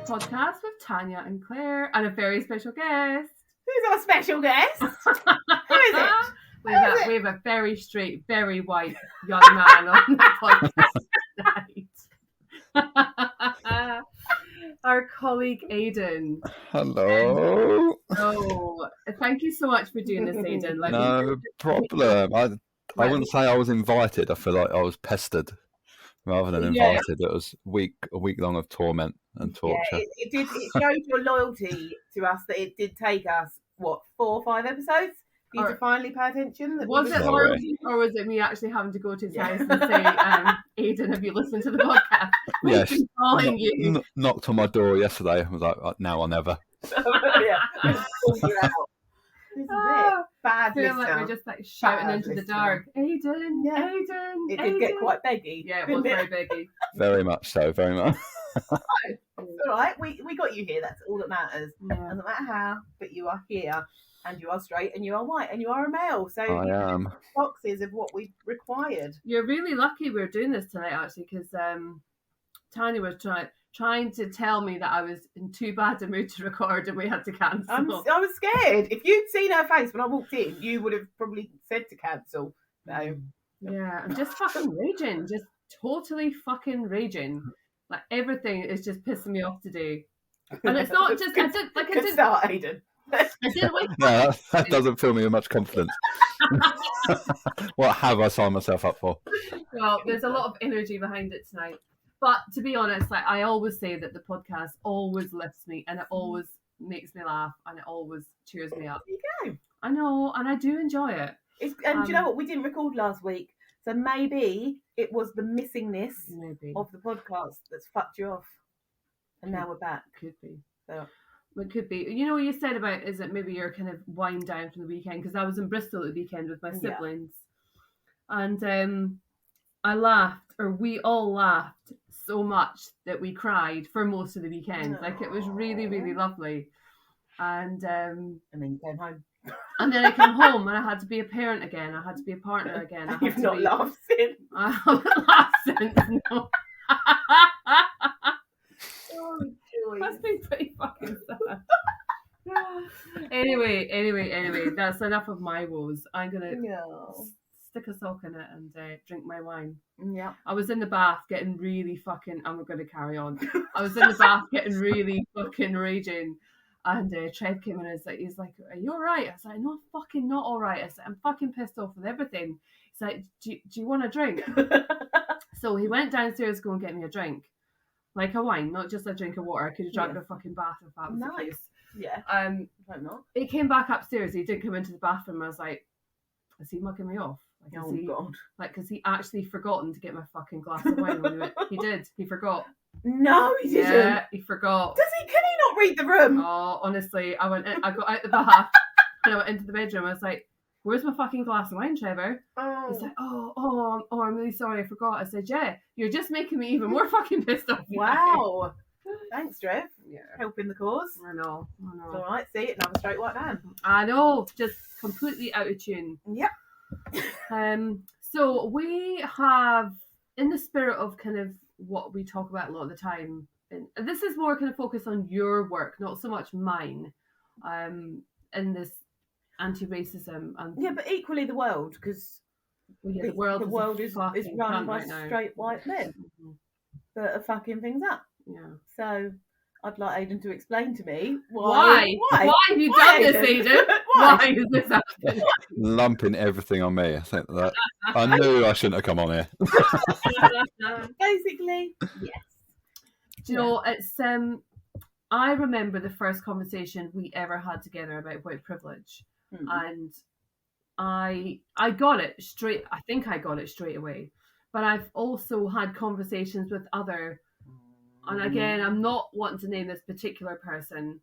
podcast with Tanya and Claire and a very special guest. Who's our special guest? Who is it? We have a very straight, very white young man on the podcast tonight. Our colleague Aiden. Hello. Oh, thank you so much for doing this, Aiden. No problem. I wouldn't say I was invited. I feel like I was pestered rather than invited. It was a week long of torment and torture. Yeah, it showed your loyalty to us that it did take us, 4 or 5 episodes for you to finally pay attention. Was it loyalty or was it me actually having to go to his house and say, Aiden, have you listened to the podcast? Yes. We've been calling you. Knocked on my door yesterday. I was like, now or never. Yeah. Pulled you out. This is it. Bad I feel listener. like we're just like shouting into the dark. Aiden, Yeah. Aiden, It did get quite beggy. Yeah, it was very beggy. Very much so, very much. It's all right. We got you here. That's all that matters. Yeah. Doesn't matter how, but you are here, and you are straight, and you are white, and you are a male. So I am. boxes of what we required. You're really lucky we're doing this tonight, actually, because Tanya was trying to tell me that I was in too bad a mood to record and we had to cancel. I was scared. If you'd seen her face when I walked in, you would have probably said to cancel. No. Yeah, I'm just fucking raging. Just totally fucking raging. Like, everything is just pissing me off today. And it's not just... I didn't start, Aiden. I didn't wake up. No, that doesn't fill me with much confidence. What have I signed myself up for? Well, there's a lot of energy behind it tonight. But to be honest, like I always say that the podcast always lifts me and it always makes me laugh and it always cheers me up. There you go. I know, and I do enjoy it. And do you know what? We didn't record last week. So maybe it was the missingness of the podcast that's fucked you off. And now we're back. Could be. So. It could be. You know what you said about, is it maybe you're kind of wind down from the weekend? Because I was in Bristol at the weekend with my siblings. And we all laughed so much that we cried for most of the weekend. Like, it was really, really lovely. And then you came home. And then I came home and I had to be a parent again. I had to be a partner again. You've not laughed since. I haven't laughed since, no. Oh, joy. That's been pretty fucking sad. Anyway, that's enough of my woes. I'm going to stick a sock in it and drink my wine. Yeah. I was in the bath getting really fucking... I'm going to carry on. I was in the bath getting really fucking raging. And Trev came in and he's like, are you all right? I was like, no, I'm fucking not all right. I said, I'm fucking pissed off with everything. He's like, do you want a drink? So he went downstairs to go and get me a drink. Like a wine, not just a drink of water. I could have drank a fucking bath if that was the case. Yeah. Why not? He came back upstairs. He didn't come into the bathroom. I was like, is he mugging me off? Like, God. Like, because he actually forgotten to get my fucking glass of wine when he went. He did. He forgot. No, he didn't. Yeah, he forgot. Can he not read the room? Oh, honestly, I got out the bath and I went into the bedroom. I was like, where's my fucking glass of wine, Trevor? Oh. He's like, oh, I'm really sorry, I forgot. I said, yeah, you're just making me even more fucking pissed off. Wow. Thanks, Trev. Yeah. Helping the cause. I know. It's all right. See, another straight white man. I know. Just completely out of tune. Yep. So we have, in the spirit of kind of what we talk about a lot of the time, and this is more kind of focused on your work, not so much mine, in this anti-racism. And but equally the world, because the world is run by straight white men that are fucking things up. Yeah. So I'd like Aiden to explain to me why have you done this, Aiden? Why is this happening? Lumping everything on me. I think that I knew I shouldn't have come on here. Basically, yes. Do you know, it's I remember the first conversation we ever had together about white privilege, and I got it straight. I think I got it straight away. But I've also had conversations with other, and again, I'm not wanting to name this particular person,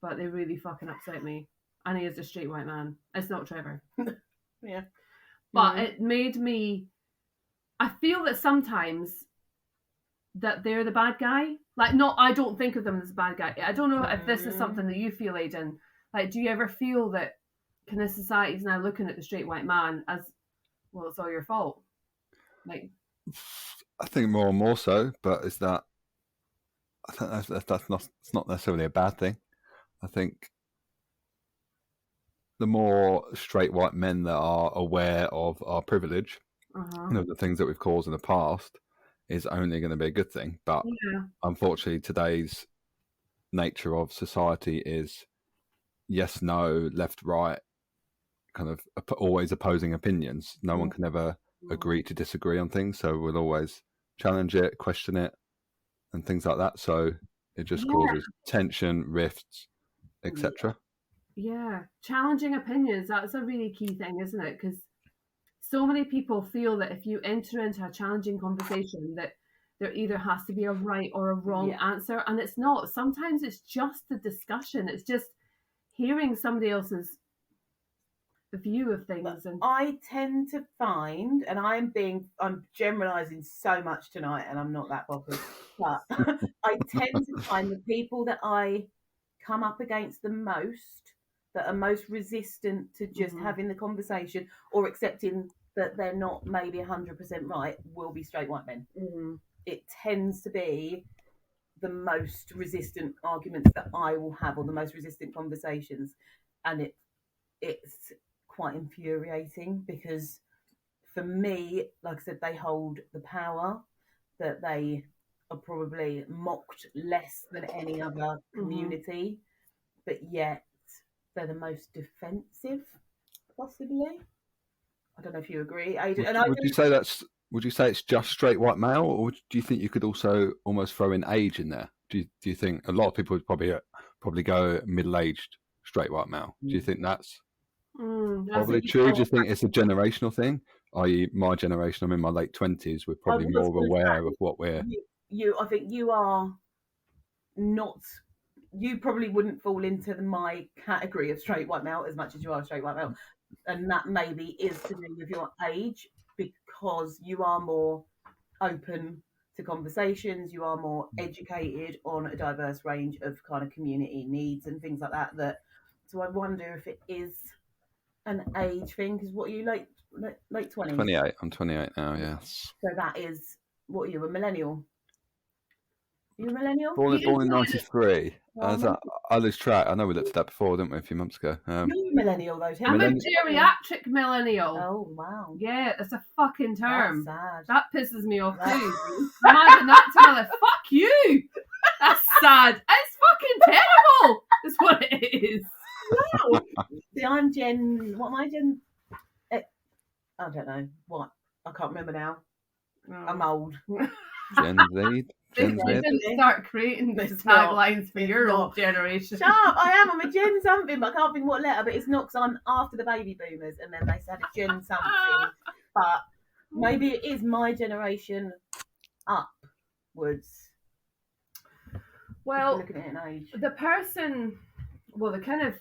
but they really fucking upset me. And he is a straight white man. It's not Trevor. Yeah. But it made me... I feel that sometimes that they're the bad guy. Like, no, I don't think of them as a bad guy. I don't know if this is something that you feel, Aiden. Like, do you ever feel that kind of society's now looking at the straight white man as, well, it's all your fault? Like, I think more and more so, but is that I think it's not necessarily a bad thing. I think the more straight white men that are aware of our privilege, the things that we've caused in the past, is only going to be a good thing. But unfortunately, today's nature of society is yes, no, left, right, kind of always opposing opinions. No one can ever agree to disagree on things, so we'll always challenge it, question it, and things like that. So it just causes tension, rifts, etc. Yeah, challenging opinions, that's a really key thing, isn't it? Because so many people feel that if you enter into a challenging conversation, that there either has to be a right or a wrong answer, and it's not. Sometimes it's just the discussion. It's just hearing somebody else's view of things. And I tend to find, and I'm generalising so much tonight, and I'm not that bothered, but I tend to find the people that I come up against the most, that are most resistant to just having the conversation or accepting that they're not maybe 100% right, will be straight white men. It tends to be the most resistant arguments that I will have, or the most resistant conversations, and it's quite infuriating, because for me, like I said, they hold the power, that they are probably mocked less than any other community, but yet they're the most defensive, possibly. I don't know if you agree, Aiden. Would you say it's just straight white male, or do you think you could also almost throw in age in there? Do you think a lot of people would probably go middle-aged straight white male? Do you think that's probably true? Do you think it's a generational thing? I.e., my generation, I'm in my late 20s, we're probably more aware of what we're... I think you are not... You probably wouldn't fall into my category of straight white male as much as you are straight white male. And that maybe is to do with your age, because you are more open to conversations, you are more educated on a diverse range of kind of community needs and things like that. So I wonder if it is an age thing, because what are you, late 20s? 28. I'm 28 now, yes. So that is, what are you, a millennial? You a millennial? Born in 93. I lose track. I know we looked at that before, didn't we, a few months ago? You're a millennial, though, too. I'm a geriatric millennial. Oh, wow. Yeah, it's a fucking term. That's sad. That pisses me off, too. Imagine that to another. Fuck you! That's sad. It's fucking terrible! That's what it is. Wow. See, I'm what am I, Gen... I don't know. What? I can't remember now. I'm old. Gen Z? Gen Z? Didn't start creating these taglines for your old generation. Shut up, I am. I'm a Gen something, but I can't think what letter. But it's not, because I'm after the baby boomers, and then they said a Gen something. But maybe it is my generation upwards. Well, looking at an age. The person, the kind of,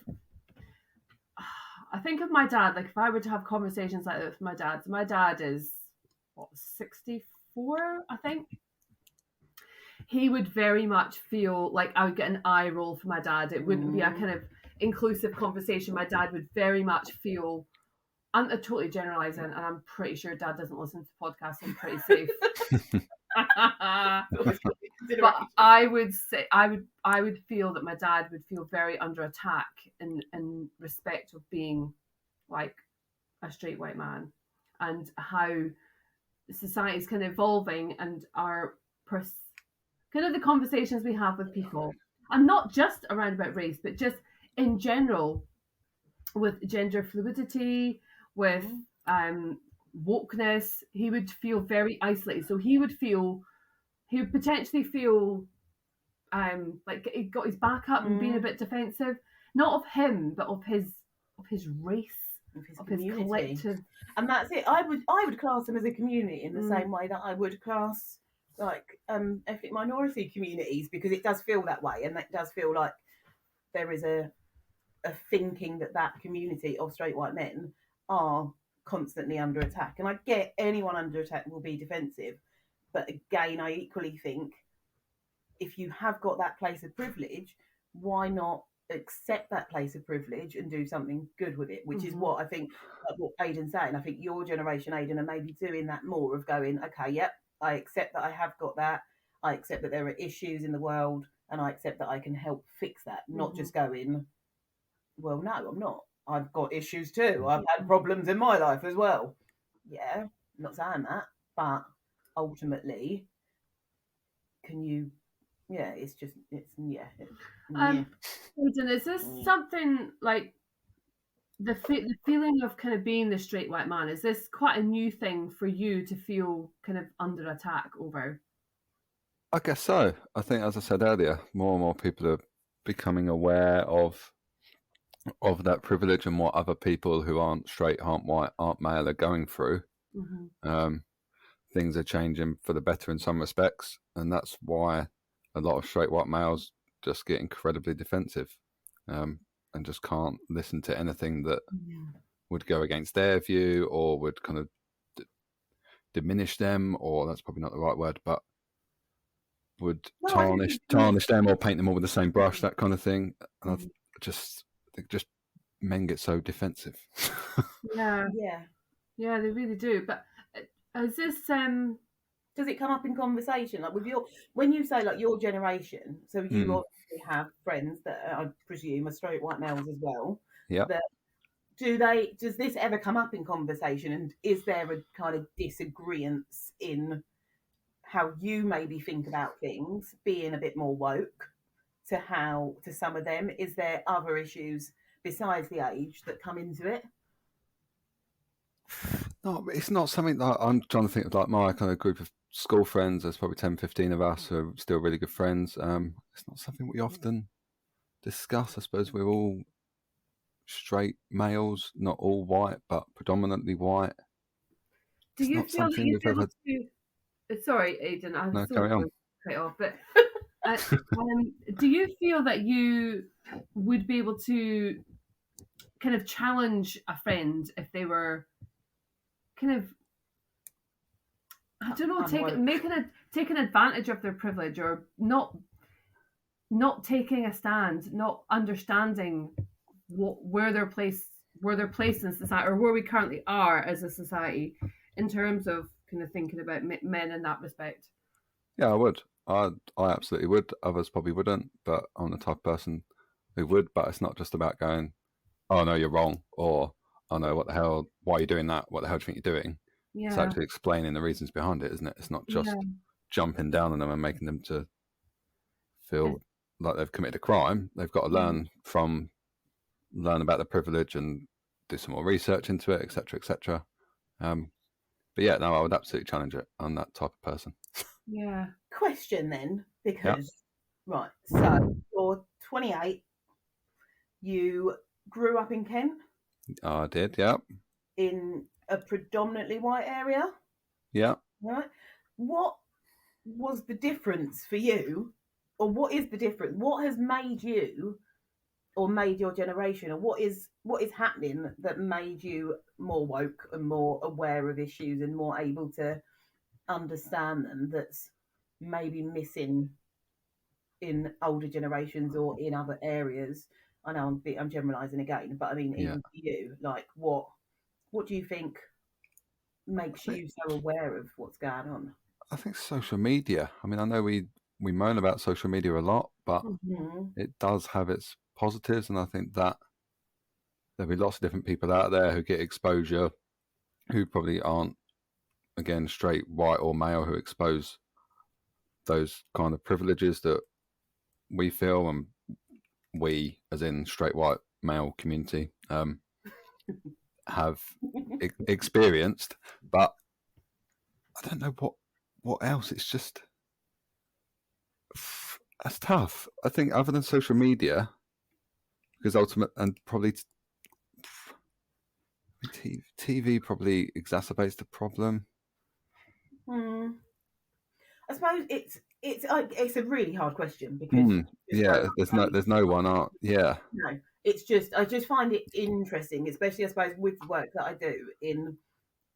I think of my dad, like if I were to have conversations like that with my dad, so my dad is, 64, I think. He would very much feel like I would get an eye roll from my dad. It wouldn't be a kind of inclusive conversation. My dad would very much feel, I'm totally generalising, and I'm pretty sure Dad doesn't listen to podcasts, so I'm pretty safe. But I would say I would feel that my dad would feel very under attack in respect of being like a straight white man, and how society is kind of evolving, and our kind of the conversations we have with people, and not just around about race, but just in general, with gender fluidity, with wokeness. He would feel very isolated. So he would potentially feel like he got his back up and being a bit defensive, not of him, but of his race, of his collective. And that's it. I would class them as a community in the same way that I would class like ethnic minority communities, because it does feel that way, and that does feel like there is a thinking that community of straight white men are constantly under attack. And I get anyone under attack will be defensive, but again, I equally think if you have got that place of privilege, why not accept that place of privilege and do something good with it, which is what I think, like what Aiden's saying. I think your generation, Aiden, are maybe doing that more, of going, okay, yep, I accept that I have got that. I accept that there are issues in the world, and I accept that I can help fix that. Not just going, well, no, I'm not. I've got issues too. I've had problems in my life as well. Yeah, I'm not saying that, but ultimately, can you? Yeah, it's just yeah. Aiden, is this something like the feeling of kind of being the straight white man? Is this quite a new thing for you to feel kind of under attack over? I guess so. I think, as I said earlier, more and more people are becoming aware of that privilege and what other people who aren't straight, aren't white, aren't male are going through. Things are changing for the better in some respects, and that's why a lot of straight white males just get incredibly defensive, and just can't listen to anything that would go against their view or would kind of diminish them, or that's probably not the right word, but would tarnish them or paint them all with the same brush, that kind of thing. And men get so defensive. Yeah, they really do. But is this does it come up in conversation, like with when you say like your generation? So you obviously have friends that I presume are straight white males as well. Yeah. Does this ever come up in conversation, and is there a kind of disagreement in how you maybe think about things being a bit more woke to some of them? Is there other issues besides the age that come into it? No, it's not something that I'm trying to think of, like my kind of group of school friends. There's probably 10, 15 of us who are still really good friends. It's not something we often discuss. I suppose we're all straight males, not all white, but predominantly white. Do you feel that you'd be able to... Sorry, Aiden, I'm carry on. Cut off, but do you feel that you would be able to kind of challenge a friend if they were kind of, I don't know, taking advantage of their privilege, or not taking a stand, not understanding where their place in society, or where we currently are as a society in terms of kind of thinking about men in that respect? Yeah, I would. I absolutely would. Others probably wouldn't, but I'm the type of person who would. But it's not just about going, oh no, you're wrong, or oh no, what the hell, why are you doing that? What the hell do you think you're doing? Yeah. It's actually explaining the reasons behind it, isn't it? It's not just jumping down on them and making them to feel like they've committed a crime. They've got to learn about the privilege and do some more research into it, etc., etc. But yeah, no, I would absolutely challenge it. I'm that type of person. Yeah. Question then, because right, so you're 28. You grew up in Kent. I did, yeah. In a predominantly white area. Yeah. Right. What was the difference for you, or what is the difference? What has made you, or made your generation, or what is happening that made you more woke and more aware of issues and more able to understand them, that's maybe missing in older generations or in other areas? I know I'm generalising again, but I mean, even for you, like what do you think makes you so aware of what's going on? I think social media. I mean, I know we moan about social media a lot, but it does have its positives, and I think that there'll be lots of different people out there who get exposure who probably aren't, again, straight, white or male, who expose those kind of privileges that we feel, and we, as in straight white male community, have experienced. But I don't know what else. It's just, that's tough. I think other than social media, because probably TV probably exacerbates the problem. I suppose it's a really hard question, because there's no one. No, it's just, I just find it interesting, especially I suppose with the work that I do in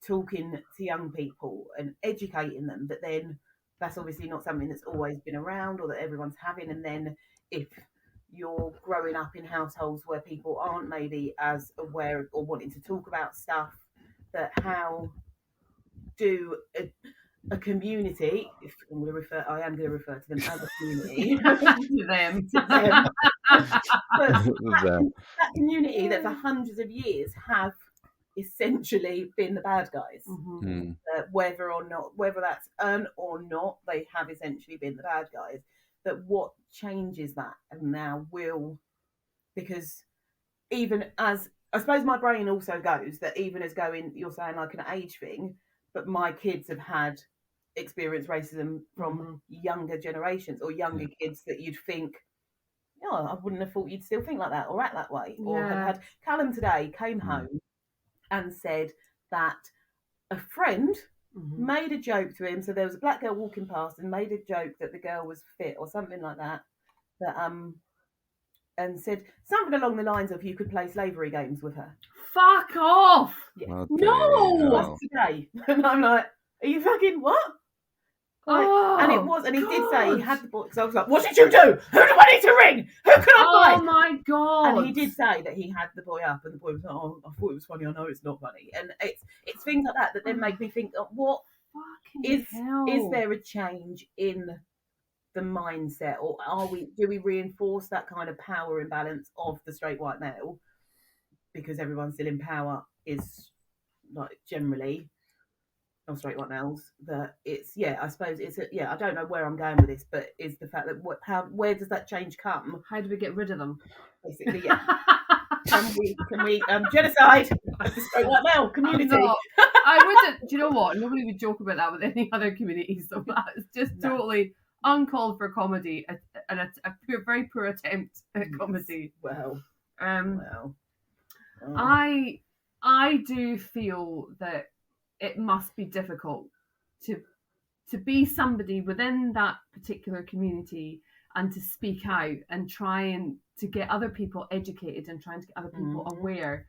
talking to young people and educating them, but then that's obviously not something that's always been around or that everyone's having. And then if you're growing up in households where people aren't maybe as aware or wanting to talk about stuff, that how do a community. If I'm going to refer, I am going to refer to them as a community. To them. But that community that for hundreds of years have essentially been the bad guys. Mm-hmm. Whether that's earned or not, they have essentially been the bad guys. But what changes that and now will, because even as, I suppose my brain also goes that even as going, you're saying like an age thing, but my kids have had experienced racism from younger generations or younger kids that you'd think, oh, I wouldn't have thought you'd still think like that or act that way. Or had Callum today came home and said that a friend made a joke to him. So there was a black girl walking past and made a joke that the girl was fit or something like that. And said something along the lines of, you could play slavery games with her. Fuck off! Yeah. No! Today. And I'm like, are you fucking what? Like, and it was, and he did say he had the boy, because I was like, what did you do? Who do I need to ring? Who can I find? Oh my God. And he did say that he had the boy up, and the boy was like, oh, I thought it was funny, I know it's not funny. And it's things like that then make me think, what is there a change in the mindset, or do we reinforce that kind of power imbalance of the straight white male because everyone's still in power is like generally not straight white males, that it's I suppose it's I don't know where I'm going with this, but is the fact that where does that change come? How do we get rid of them? Basically, can we genocide the straight white male community? I wouldn't. Do you know what? Nobody would joke about that with any other community, so that's just totally uncalled for comedy and a very poor attempt at comedy. Well. I do feel that it must be difficult to be somebody within that particular community and to speak out and try and to get other people educated and trying to get other people aware.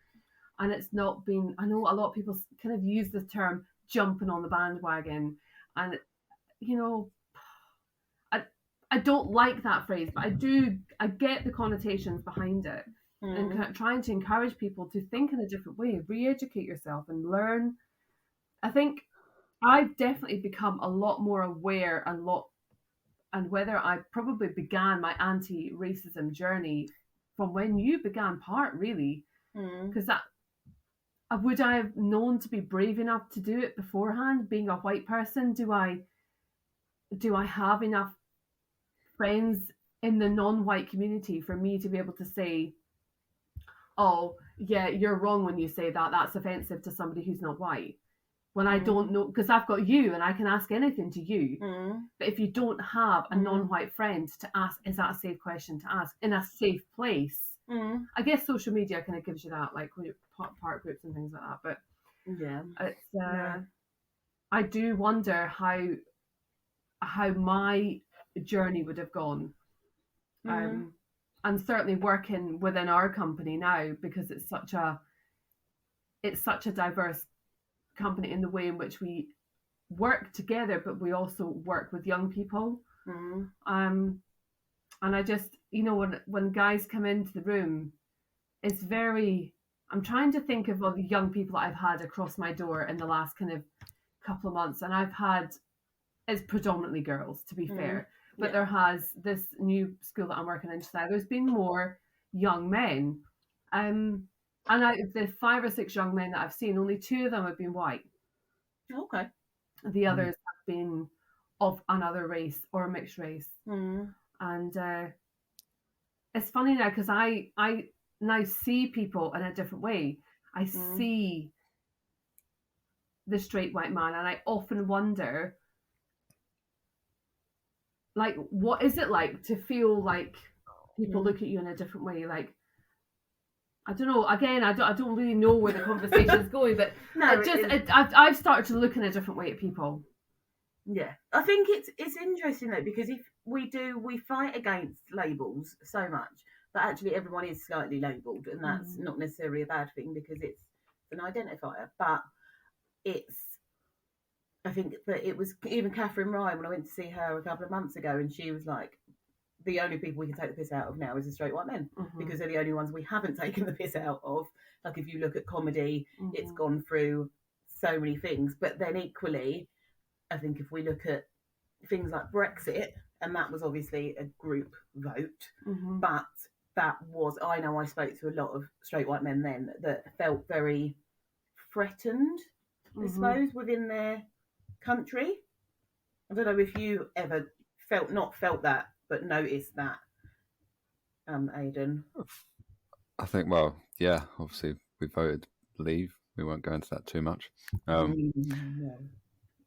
And it's not been, I know a lot of people kind of use the term jumping on the bandwagon, and I don't like that phrase, but I get the connotations behind it, and kind of trying to encourage people to think in a different way, re-educate yourself and learn. I think I've definitely become a lot more aware and whether I probably began my anti-racism journey from when you began part, really, because that would I have known to be brave enough to do it beforehand? Being a white person, do I have enough friends in the non-white community for me to be able to say, oh yeah, you're wrong when you say that, that's offensive to somebody who's not white, when I don't know, because I've got you and I can ask anything to you. But if you don't have a non-white friend to ask, is that a safe question to ask in a safe place? I guess social media kind of gives you that, like part groups and things like that, but it's I do wonder how my journey would have gone. And certainly working within our company now, because it's such a diverse company in the way in which we work together, but we also work with young people. And I just, when guys come into the room, it's very, I'm trying to think of all the young people that I've had across my door in the last kind of couple of months, and it's predominantly girls, to be fair. But there has, this new school that I'm working in today, there's been more young men. And out of the 5 or 6 young men that I've seen, only 2 of them have been white. Okay. The others have been of another race or a mixed race. And it's funny now, because I now see people in a different way. I see the straight white man, and I often wonder, like, what is it like to feel like people look at you in a different way? Like, I don't know. Again, I don't really know where the conversation is going, but I've started to look in a different way at people. Yeah, I think it's interesting though, because if we fight against labels so much, but actually everyone is slightly labelled, and that's not necessarily a bad thing because it's an identifier. But I think that it was even Catherine Ryan when I went to see her a couple of months ago, and she was like, the only people we can take the piss out of now is the straight white men, because they're the only ones we haven't taken the piss out of. Like, if you look at comedy, it's gone through so many things, but then equally, I think if we look at things like Brexit, and that was obviously a group vote, but that was, I know I spoke to a lot of straight white men then that felt very threatened, I suppose, within their country. I don't know if you ever not felt that, but noticed that, Aiden. I think, well, yeah, obviously we voted leave. We won't go into that too much. No.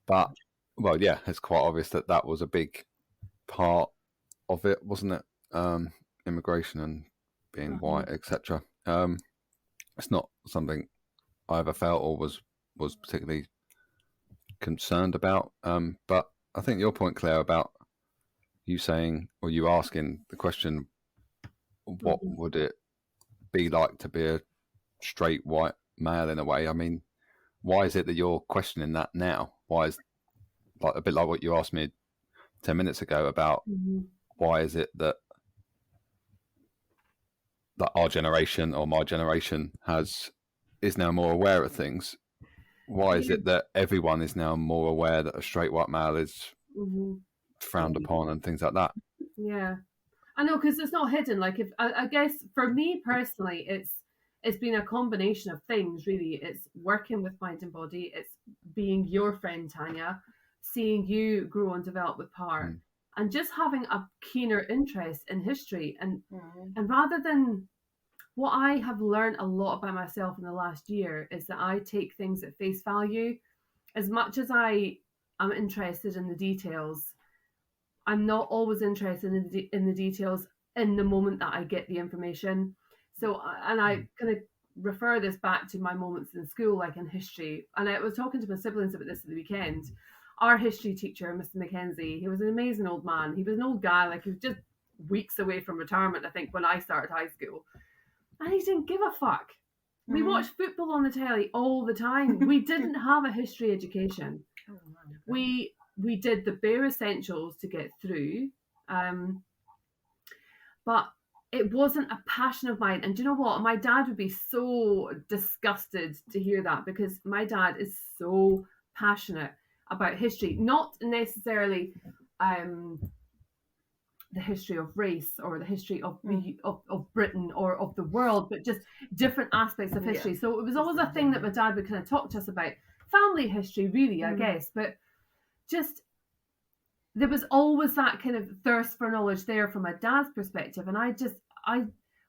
But, well, yeah, it's quite obvious that was a big part of it, wasn't it? Immigration and being white, etc. It's not something I ever felt or was particularly concerned about. But I think your point, Claire, about you saying, or you asking the question, what would it be like to be a straight white male in a way? I mean, why is it that you're questioning that now? Why is, like, a bit like what you asked me 10 minutes ago about why is it that our generation or my generation is now more aware of things? Why is it that everyone is now more aware that a straight white male is frowned upon and things like that? Yeah, I know, because it's not hidden. Like, if I guess for me personally, it's been a combination of things, really. It's working with Mind and Body. It's being your friend, Tanya, seeing you grow and develop with Power, and just having a keener interest in history. And rather than, what I have learned a lot about myself in the last year is that I take things at face value. As much as I am interested in the details, I'm not always interested in the details in the moment that I get the information. So, and I kind of refer this back to my moments in school, like in history. And I was talking to my siblings about this at the weekend. Our history teacher, Mr. Mackenzie, he was an amazing old man. He was an old guy, like he was just weeks away from retirement, I think, when I started high school. And he didn't give a fuck. We watched football on the telly all the time. We didn't have a history education. We did the bare essentials to get through. But it wasn't a passion of mine. And do you know what? My dad would be so disgusted to hear that, because my dad is so passionate about history. Not necessarily the history of race or the history of Britain or of the world, but just different aspects of history. So it was always a thing that my dad would kind of talk to us about. Family history, really, I guess. But just, there was always that kind of thirst for knowledge there from my dad's perspective. And I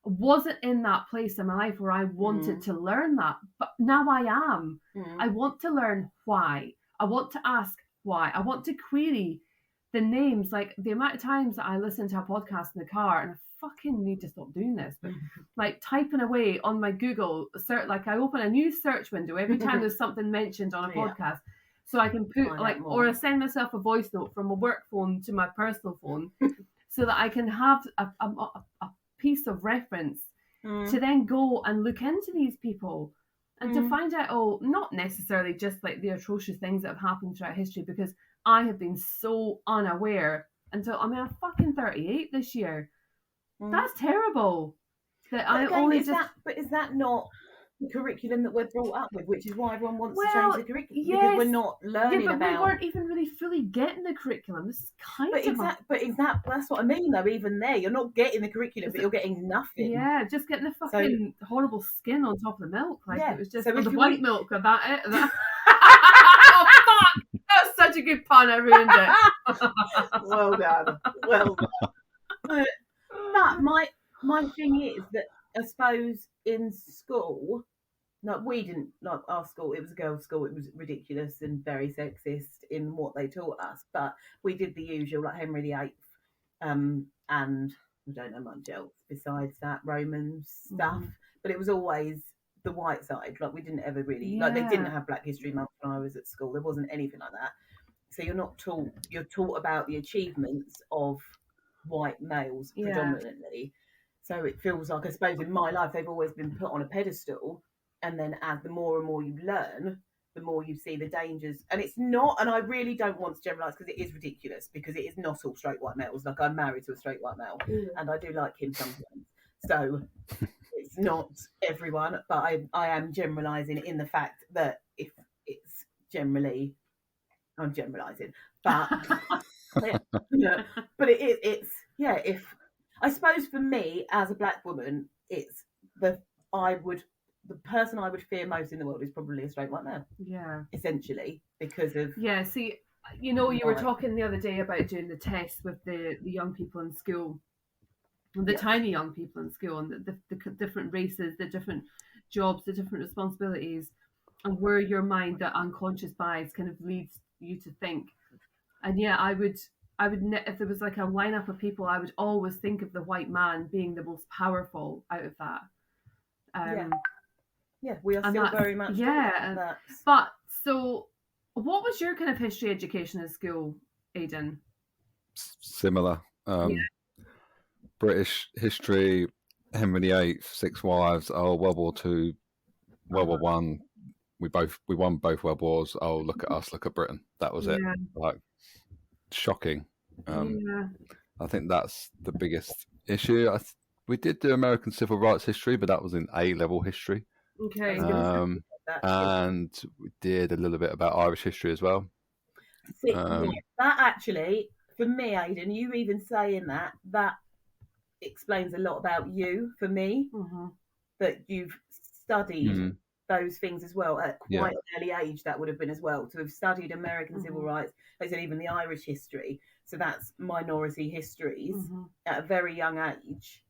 wasn't in that place in my life where I wanted to learn that. But now I am. I want to learn why. I want to ask why. I want to query the names. Like, the amount of times that I listen to a podcast in the car, and I fucking need to stop doing this, but like typing away on my Google search, like I open a new search window every time there's something mentioned on a podcast, so I can put or I send myself a voice note from a work phone to my personal phone, so that I can have a piece of reference to then go and look into these people and to find out, not necessarily just like the atrocious things that have happened throughout history, because I have been so unaware until, I mean, I'm fucking 38 this year. That's terrible. That I only is that not the curriculum that we're brought up with, which is why everyone wants to change the curriculum, because we're not learning but about. We weren't even really fully getting the curriculum. This is that's what I mean, though. Even there, you're not getting the curriculum, but you're getting nothing. Yeah, just getting the fucking horrible skin on top of the milk. Like, it was just the white milk of that. Oh fuck! That was such a good pun. I ruined it. Well done. Well done. But my thing is that I suppose in school, we didn't, like our school, it was a girls' school, it was ridiculous and very sexist in what they taught us, but we did the usual, like Henry VIII, and I don't know much else besides that, Roman stuff, but it was always the white side. Like, we didn't ever really, like, they didn't have Black History Month when I was at school, there wasn't anything like that. So you're taught about the achievements of white males predominantly. So it feels like, I suppose in my life, they've always been put on a pedestal, and then as the more and more you learn, the more you see the dangers. And it's not, and I really don't want to generalise, because it is ridiculous, because it is not all straight white males. Like, I'm married to a straight white male, and I do like him sometimes. So it's not everyone, but I am generalising in the fact that if it's generally I'm generalising, but but it's if I suppose for me as a black woman, it's the person I would fear most in the world is probably a straight white male. Yeah. Essentially, because of see, you were talking the other day about doing the test with the young people in school, the tiny young people in school, and the different races, the different jobs, the different responsibilities, and where your mind, that unconscious bias, kind of leads you to think. And I would if there was like a lineup of people, I would always think of the white man being the most powerful out of that. We are still very much that. But so, what was your kind of history education at school, Aiden? Similar. British history, Henry VIII, 6 wives. Oh, World War II, World War One. We won both world wars. Oh, look at us! Look at Britain. That was it. Like, shocking. I think that's the biggest issue. We did do American civil rights history, but that was in A-level history. Okay. And we did a little bit about Irish history as well. That actually, for me, Aiden, you even saying that explains a lot about you. For me, that you've studied those things as well at quite an early age. That would have been as well to have studied American civil rights. Like I said, even the Irish history. So that's minority histories at a very young age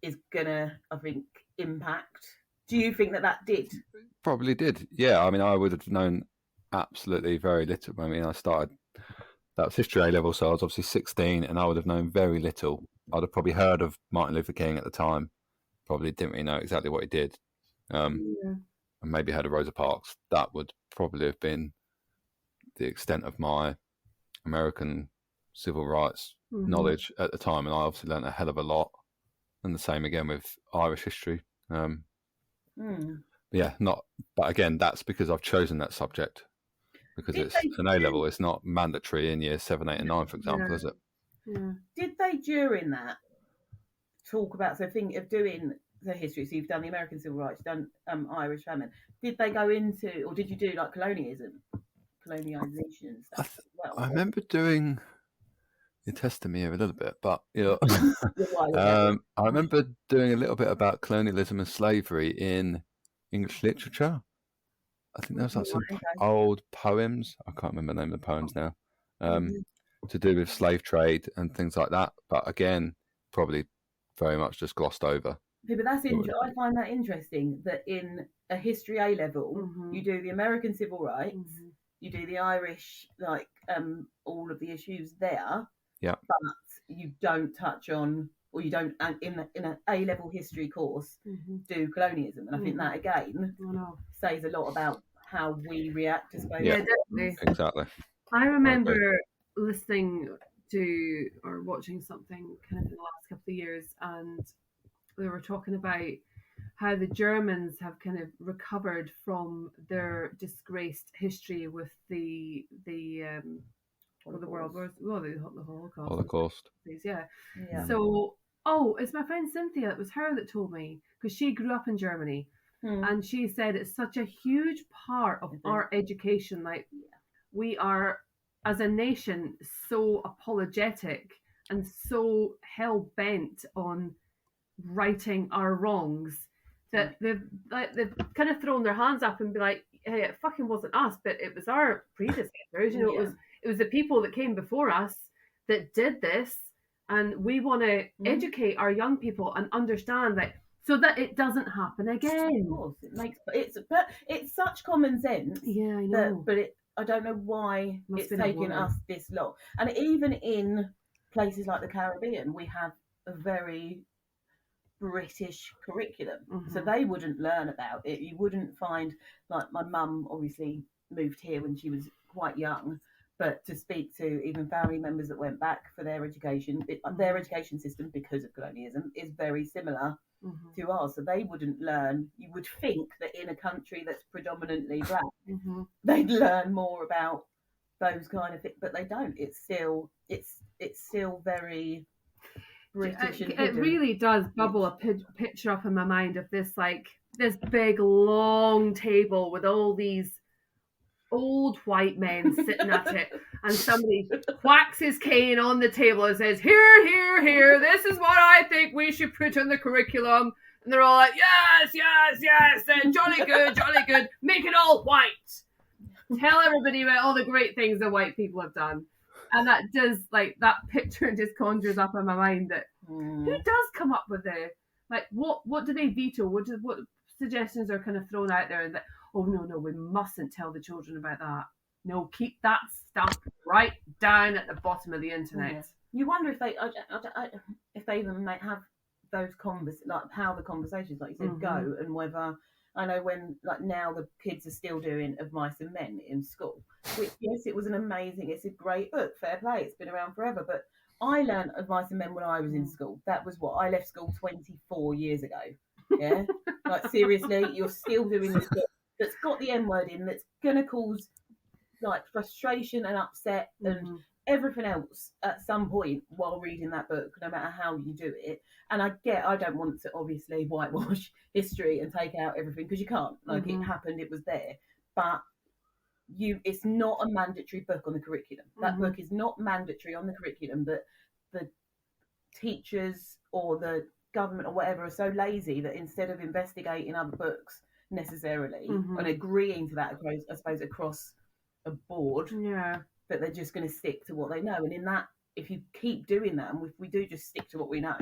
is gonna, I think, impact. Do you think that did? Probably did. Yeah. I mean, I would have known absolutely very little. I mean, that was history A-level, so I was obviously 16, and I would have known very little. I'd have probably heard of Martin Luther King at the time. Probably didn't really know exactly what he did. And maybe heard of Rosa Parks. That would probably have been the extent of my American civil rights knowledge at the time, and I obviously learned a hell of a lot. And the same again with Irish history. But again, that's because I've chosen that subject, because it's an A-level. It's not mandatory in years 7, 8, and 9, for example, is it? Did they during that talk about think of doing the history? So you've done the American civil rights, done Irish famine. Did they go into, or did you do like colonialisation and stuff as well? I remember doing. You're testing me here a little bit, but I remember doing a little bit about colonialism and slavery in English literature. I think there was like some old poems. I can't remember the name of the poems now. To do with slave trade and things like that. But again, probably very much just glossed over. Yeah, but that's I find that interesting that in a history A-level, you do the American civil rights, you do the Irish, like all of the issues there. Yeah. But you don't touch on, or you don't in an A-level history course do colonialism, and I think that again says a lot about how we react to space. Yeah, definitely. Exactly. I remember listening to or watching something kind of in the last couple of years, and they were talking about how the Germans have kind of recovered from their disgraced history with the World War, the Holocaust. Yeah. So, it's my friend Cynthia. It was her that told me, because she grew up in Germany, and she said it's such a huge part of our education. Like, we are, as a nation, so apologetic and so hell bent on righting our wrongs that they've kind of thrown their hands up and be like, hey, it fucking wasn't us, but it was our predecessors. It was the people that came before us that did this, and we want to educate our young people and understand that, so that it doesn't happen again. Of course, it's such common sense. Yeah, I know. I don't know why it's taken us this long. And even in places like the Caribbean, we have a very British curriculum, so they wouldn't learn about it. You wouldn't find, like, my mum obviously moved here when she was quite young, but to speak to even family members that went back for their education, their education system, because of colonialism, is very similar to ours. So they wouldn't learn. You would think that in a country that's predominantly black, they'd learn more about those kind of things, but they don't. It's still very British. It really does bubble a picture up in my mind of this big long table with all these old white men sitting at it, and somebody whacks his cane on the table and says, "Here, here, here, this is what I think we should put in the curriculum." And they're all like, "Yes, yes, yes, and jolly good, make it all white. Tell everybody about all the great things the white people have done." And that does, like, that picture just conjures up in my mind that who does come up with what do they veto? What suggestions are kind of thrown out there, and that, oh no, we mustn't tell the children about that. No, keep that stuff right down at the bottom of the internet. Yeah. You wonder if they even might have those like how the conversations, like you said, go, and whether, I know when, like, now the kids are still doing Of Mice and Men in school, which, yes, it's a great book, fair play, it's been around forever, but I learned Of Mice and Men when I was in school. That was what I left school 24 years ago. Yeah, like, seriously, you're still doing this book that's got the N word in, that's going to cause, like, frustration and upset and everything else at some point while reading that book, no matter how you do it. And I don't want to obviously whitewash history and take out everything, because you can't. Like, it happened, it was there, but it's not a mandatory book on the curriculum. That book is not mandatory on the curriculum, but the teachers or the government or whatever are so lazy that instead of investigating other books necessarily and agreeing to that, I suppose, across a board, that they're just going to stick to what they know. And in that, if you keep doing that, and if we do just stick to what we know,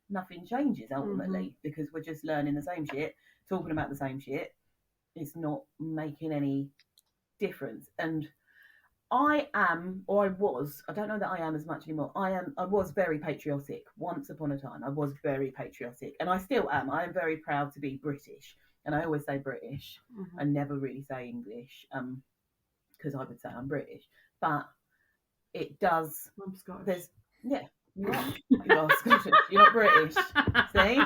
nothing changes ultimately, because we're just learning the same shit, talking about the same shit. It's not making any difference. And I don't know that I am as much anymore. I was very patriotic once upon a time. I was very patriotic, and I still am. I am very proud to be British, and I always say British. I never really say English, because I would say I'm British, but it does. I'm Scottish. You are Scottish. You're not British. See?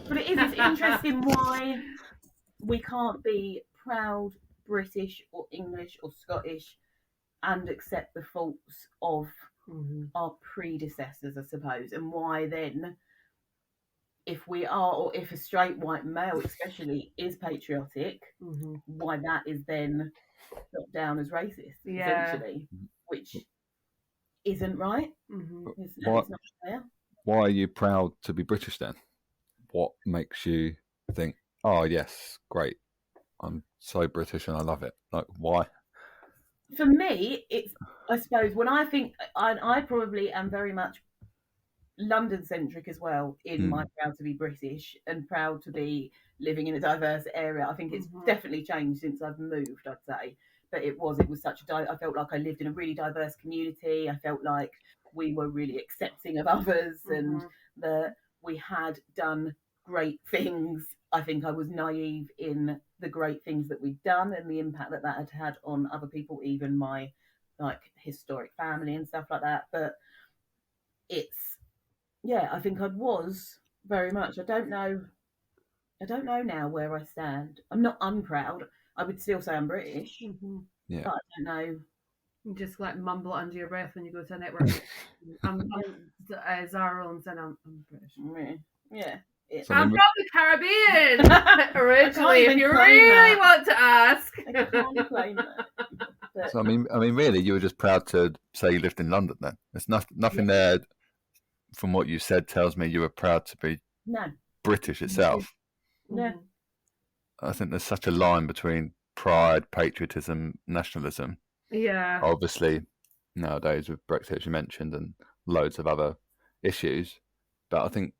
But it's interesting why we can't be proud British or English or Scottish and accept the faults of our predecessors, I suppose, and why then, if we are, or if a straight white male especially is patriotic, why that is then put down as racist, essentially, which isn't right. It's not fair. Why are you proud to be British then? What makes you think, oh yes, great, I'm so British and I love it? Like, why? For me, it's, I suppose, when I think, I probably am very much London-centric as well in my proud to be British and proud to be living in a diverse area. I think it's definitely changed since I've moved, I'd say. But it was such I felt like I lived in a really diverse community. I felt like we were really accepting of others and that we had done great things. I think I was naive in the great things that we'd done and the impact that had had on other people, even my, like, historic family and stuff like that. But I think I was very much. I don't know now where I stand. I'm not unproud. I would still say I'm British. Yeah. But I don't know. You just like mumble it under your breath when you go to a network. I'm Zara and said I'm British. Yeah. So I'm from the Caribbean originally, if you really want to ask. I can't claim that. So I mean, really, you were just proud to say you lived in London. Then there's nothing there. From what you said, tells me you were proud to be British itself. Yeah. I think there's such a line between pride, patriotism, nationalism. Yeah. Obviously, nowadays with Brexit, as you mentioned, and loads of other issues. But I think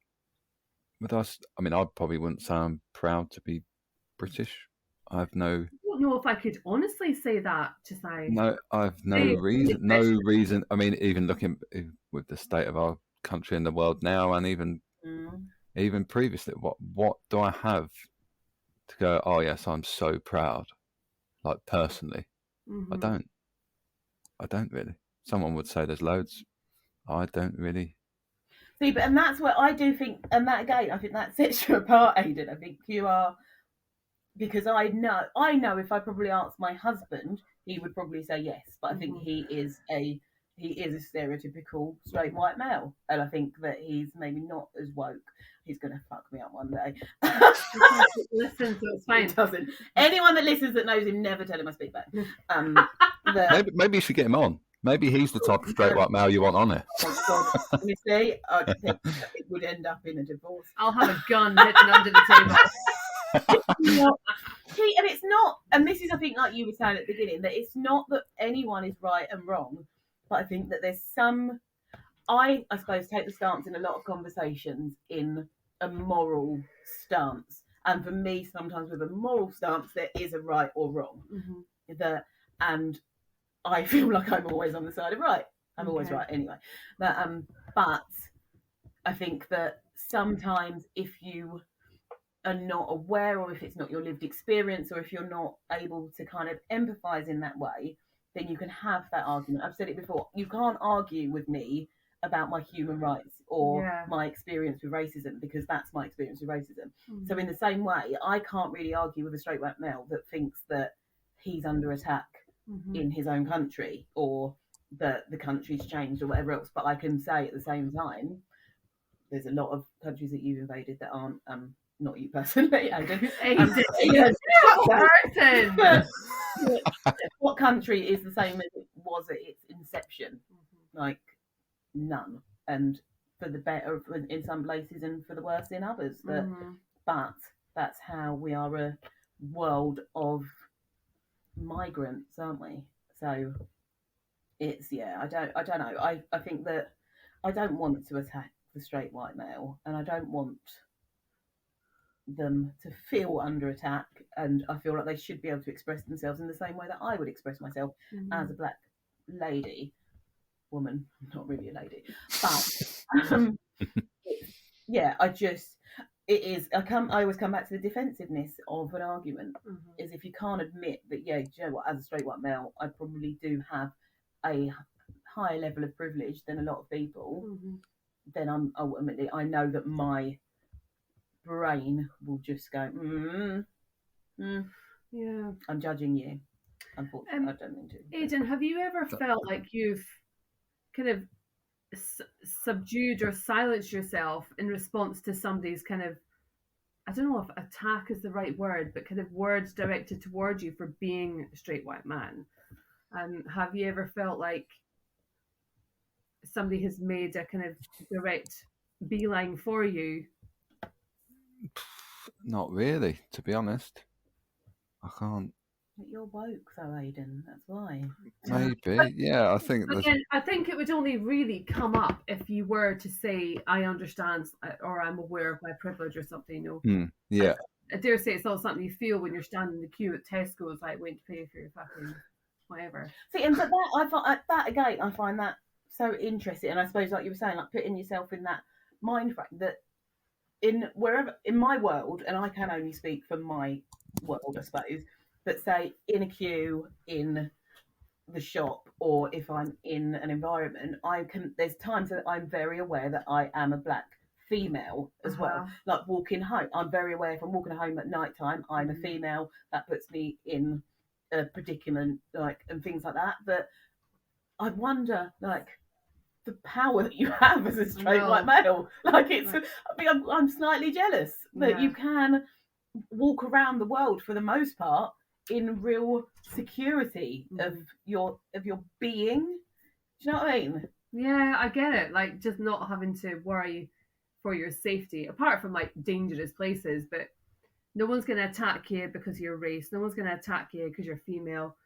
with us, I mean, I probably wouldn't say I'm proud to be British. I don't know if I could honestly say that. I've no reason. I mean, even looking with the state of our country and the world now, and even previously, what do I have to go, oh yes, I'm so proud, like personally? I don't really. Someone would say there's loads. I don't really. See, and that's what I do think, and that again, I think that sets you apart, Aiden. I think you are, because I know if I probably asked my husband, he would probably say yes, but I think he is a he is a stereotypical straight white male, and I think that he's maybe not as woke. He's gonna fuck me up one day. Listen, so it's fine. He doesn't. Anyone that listens that knows him, never tell him I speak back. Maybe you should get him on. Maybe he's the type of straight white male you want on it. Oh God, honestly, I think it would end up in a divorce. I'll have a gun hidden under the table. And it's not, and this is, I think, like you were saying at the beginning, that it's not that anyone is right and wrong, but I think that there's some, I suppose, take the stance in a lot of conversations in a moral stance. And for me, sometimes with a moral stance, there is a right or wrong. And I feel like I'm always on the side of right. I'm always right anyway. But I think that sometimes if you are not aware, or if it's not your lived experience, or if you're not able to kind of empathise in that way, then you can have that argument. I've said it before. You can't argue with me about my human rights or my experience with racism, because that's my experience with racism. So in the same way, I can't really argue with a straight white male that thinks that he's under attack in his own country, or that the country's changed, or whatever else. But I can say at the same time, there's a lot of countries that you've invaded that aren't, not you personally, Aiden. What country is the same as it was at its inception? Like, none. And for the better in some places and for the worse in others. But that's how we are a world of migrants, aren't we? So it's, I don't know. I think that I don't want to attack the straight white male, and I don't want them to feel under attack, and I feel like they should be able to express themselves in the same way that I would express myself as a black woman, not really a lady, but I always come back to the defensiveness of an argument. Is if you can't admit that, do you know what, as a straight white male, I probably do have a higher level of privilege than a lot of people, then I'm ultimately, I know that my brain will just go, I'm judging you. Unfortunately, I don't mean to. Aiden, have you ever felt like you've kind of subdued or silenced yourself in response to somebody's kind of, I don't know if attack is the right word, but kind of words directed towards you for being a straight white man? Have you ever felt like somebody has made a kind of direct beeline for you? Not really, to be honest. I can't. But you're woke though, Aiden, that's why. Maybe, yeah, I think. Again, I think it would only really come up if you were to say, I understand, or I'm aware of my privilege or something, I dare say it's not something you feel when you're standing in the queue at Tesco's, like waiting to pay for your fucking whatever. See, and but I find that so interesting, and I suppose, like you were saying, like putting yourself in that mind frame, that in my world, and I can only speak for my world, I suppose, but say in a queue in the shop, or if I'm in an environment, there's times that I'm very aware that I am a black female as well. Like walking home, I'm very aware if I'm walking home at night time, I'm a female, that puts me in a predicament, like, and things like that. But I wonder, like, the power that you have as a straight white male. Like, it's, I mean, I'm slightly jealous that you can walk around the world for the most part in real security of your being. Do you know what I mean? Yeah, I get it. Like, just not having to worry for your safety, apart from like dangerous places. But no one's going to attack you because of your race. No one's going to attack you because you're female.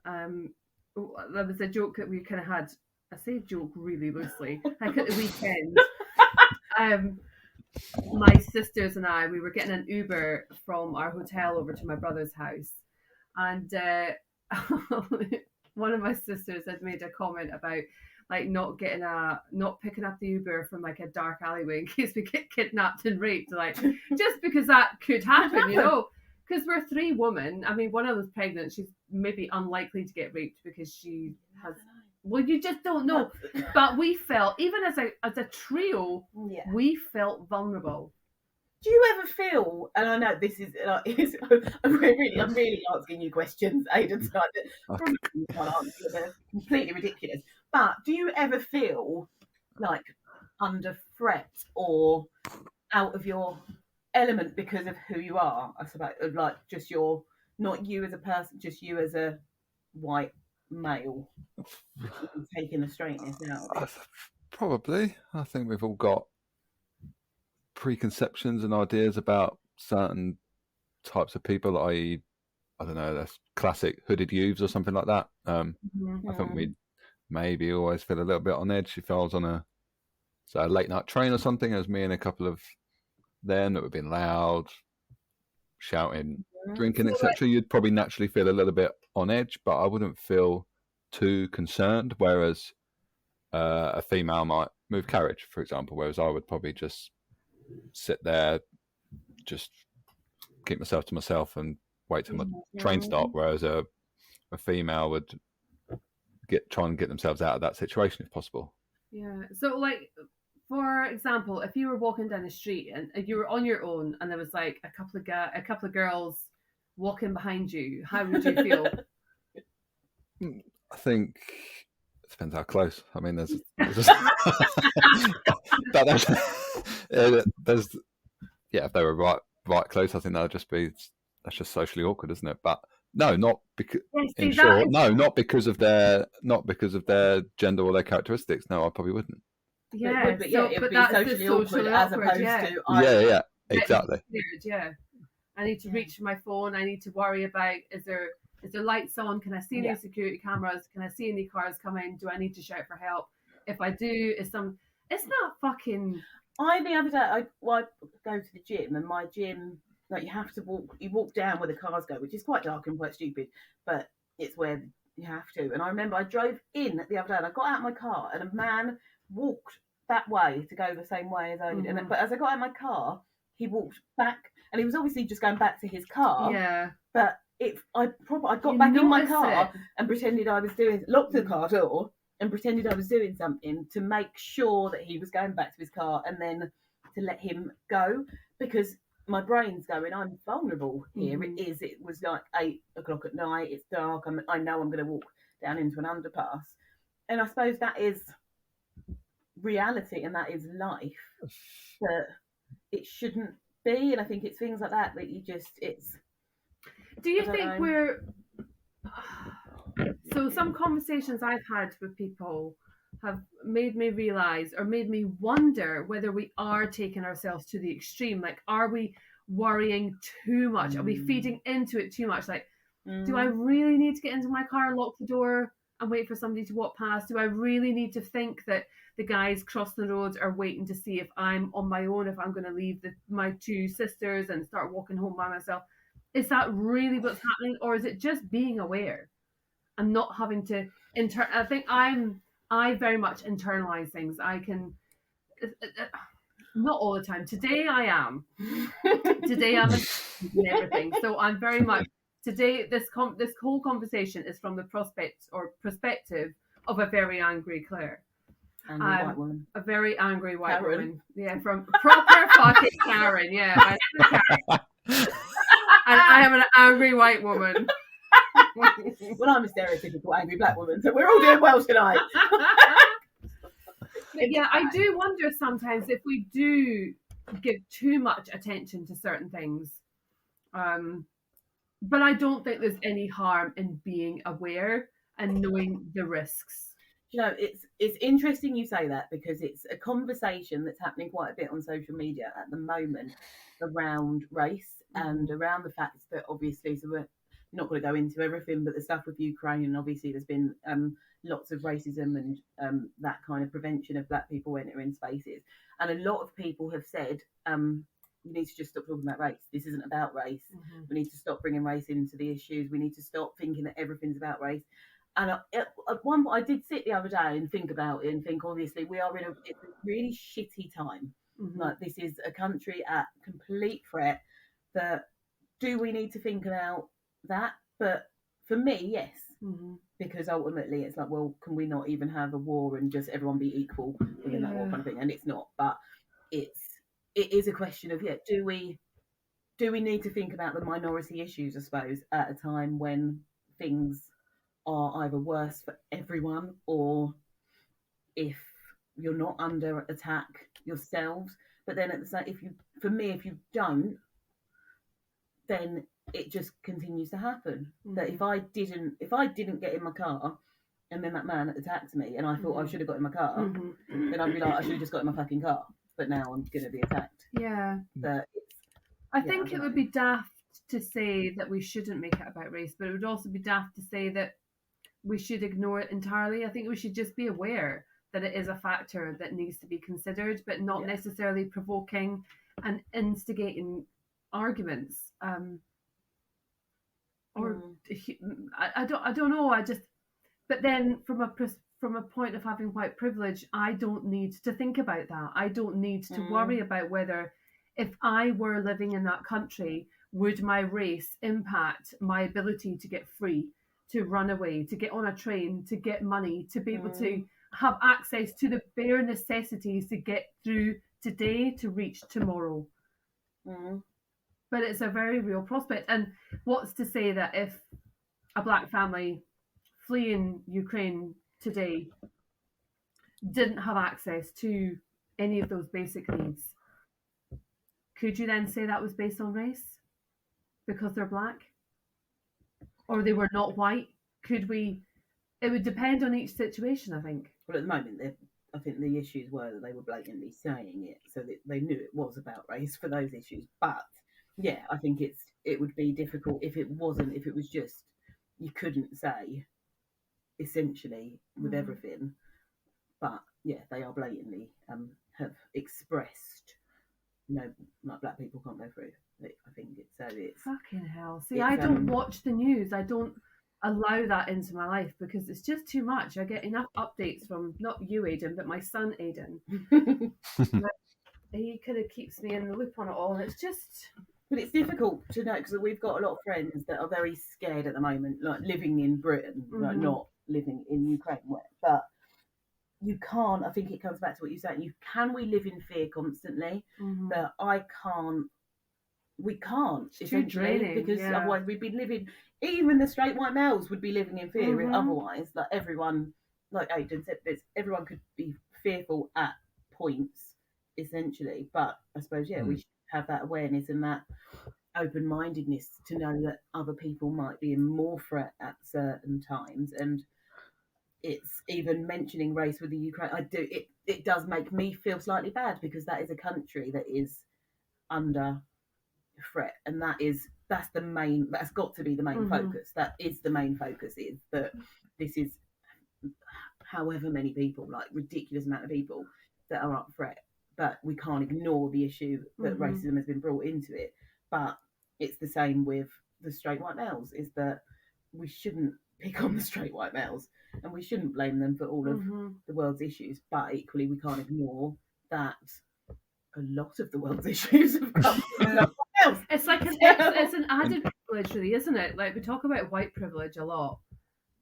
There was a joke that we kind of had. I say joke really loosely. Like at the weekend, my sisters and I, we were getting an Uber from our hotel over to my brother's house, and one of my sisters had made a comment about like not picking up the Uber from like a dark alleyway in case we get kidnapped and raped, like just because that could happen, you know, because we're three women. I mean, one of them's pregnant. She's maybe unlikely to get raped because she has. Well, you just don't know. But we felt, even as a trio, we felt vulnerable. Do you ever feel, and I know this is, I'm really asking you questions, Aiden, so I can't answer, they're completely ridiculous. But do you ever feel like under threat or out of your element because of who you are? I suppose, like just not you as a person, just you as a white male taking the straightness out of it. Probably. I think we've all got preconceptions and ideas about certain types of people, i.e., I don't know, that's classic hooded youths or something like that. I think we'd maybe always feel a little bit on edge if I was on a late night train or something. It was me and a couple of them that were being loud, shouting, drinking, etc. You'd probably naturally feel a little bit on edge, but I wouldn't feel too concerned. Whereas a female might move carriage, for example, whereas I would probably just sit there, just keep myself to myself and wait till my train stop. Whereas a female would try and get themselves out of that situation if possible. Yeah. So, like, for example, if you were walking down the street and you were on your own, and there was like a couple of girls walking behind you, how would you feel? I think it depends how close. I mean, there's if they were right close, I think that's just socially awkward, isn't it? But no, not because not because of their gender or their characteristics. No, I probably wouldn't. Yeah, it would be socially awkward as opposed to exactly. Yeah, I need to reach for my phone. I need to worry about is there lights on? Can I see any security cameras? Can I see any cars coming? Do I need to shout for help? If I do, it's not fucking. The other day, I go to the gym, and my gym, like, you have to walk down where the cars go, which is quite dark and quite stupid, but it's where you have to. And I remember I drove in the other day, and I got out of my car, and a man walked that way to go the same way as I did. But as I got out of my car, he walked back, and he was obviously just going back to his car. Yeah. But I got back in my car and pretended I was locked the car door and pretended I was doing something to make sure that he was going back to his car, and then to let him go, because my brain's going, I'm vulnerable here. It was like 8 o'clock at night. It's dark. I know I'm going to walk down into an underpass. And I suppose that is reality and that is life. But it shouldn't be. And I think it's things like that you just, it's... Do you think we're... So some conversations I've had with people have made me realise or made me wonder whether we are taking ourselves to the extreme. Like, are we worrying too much? Are we feeding into it too much? Like, do I really need to get into my car and lock the door and wait for somebody to walk past? Do I really need to think that the guys crossing the road are waiting to see if I'm on my own, if I'm going to leave my 2 sisters and start walking home by myself? Is that really what's happening? Or is it just being aware and not having to... I think I very much internalize things. I can... Not all the time. Today I am. Today I'm in everything. So I'm very much... Today, this whole conversation is from the perspective of a very angry Claire. White woman. A very angry white woman. Yeah, from proper fucking Karen. Yeah. And I am an angry white woman. Well, I'm a stereotypical angry black woman, so we're all doing well tonight. Yeah, I do wonder sometimes if we do give too much attention to certain things. But I don't think there's any harm in being aware and knowing the risks. You know, it's interesting you say that, because it's a conversation that's happening quite a bit on social media at the moment around race and around the fact that obviously, so we're not going to go into everything, but the stuff with Ukraine, and obviously there's been lots of racism and that kind of prevention of black people entering spaces. And a lot of people have said, we need to just stop talking about race. This isn't about race. We need to stop bringing race into the issues. We need to stop thinking that everything's about race. And I did sit the other day and think about it and think, obviously, we are in a really shitty time. Like, this is a country at complete threat. That, do we need to think about that? But for me, yes. Because ultimately it's like, well, can we not even have a war and just everyone be equal within that war kind of thing? And it's not. But it is a question of, do we need to think about the minority issues, I suppose, at a time when things are either worse for everyone or if you're not under attack yourselves. But then at the same, if you don't, then it just continues to happen. That if I didn't get in my car, and then that man attacked me, and I thought I should have got in my car, then I'd be like, I should have just got in my fucking car. But now I'm going to be attacked. Yeah. I think it would be daft to say that we shouldn't make it about race, but it would also be daft to say that we should ignore it entirely. I think we should just be aware that it is a factor that needs to be considered, but not necessarily provoking and instigating arguments. Or I don't know. But then from a point of having white privilege, I don't need to think about that. I don't need to worry about whether, if I were living in that country, would my race impact my ability to get free, to run away, to get on a train, to get money, to be able to have access to the bare necessities to get through today to reach tomorrow. But it's a very real prospect. And what's to say that if a black family fleeing Ukraine today didn't have access to any of those basic needs, could you then say that was based on race because they're black, or they were not white? Could we? It would depend on each situation, I think. But at the moment, I think the issues were that they were blatantly saying it, so that they knew it was about race for those issues. But yeah, I think it would be difficult if it wasn't. If it was just, you couldn't say essentially with everything. But yeah, they are blatantly have expressed, like black people can't go through. I think it's fucking hell. See, I don't watch the news. I don't allow that into my life because it's just too much. I get enough updates from not you, Aiden, but my son, Aiden. He kind of keeps me in the loop on it all, and it's just. But it's difficult to know because we've got a lot of friends that are very scared at the moment, like living in Britain, like not living in Ukraine. But you can't. I think it comes back to what you said. We live in fear constantly, but I can't. We can't, it's too draining, because otherwise we'd be living. Even the straight white males would be living in fear. Otherwise, like everyone, like Aiden said, everyone could be fearful at points, essentially. But I suppose we should have that awareness and that open-mindedness to know that other people might be in more threat at certain times. And it's even mentioning race with the Ukraine. It does make me feel slightly bad because that is a country that is under threat, and that's got to be the main focus. That is the main focus, is that this is however many people, like ridiculous amount of people that are up threat, but we can't ignore the issue that racism has been brought into it. But it's the same with the straight white males, is that we shouldn't pick on the straight white males and we shouldn't blame them for all of the world's issues, but equally we can't ignore that a lot of the world's issues have come from it's like it's an added privilege, really, isn't it? Like, we talk about white privilege a lot,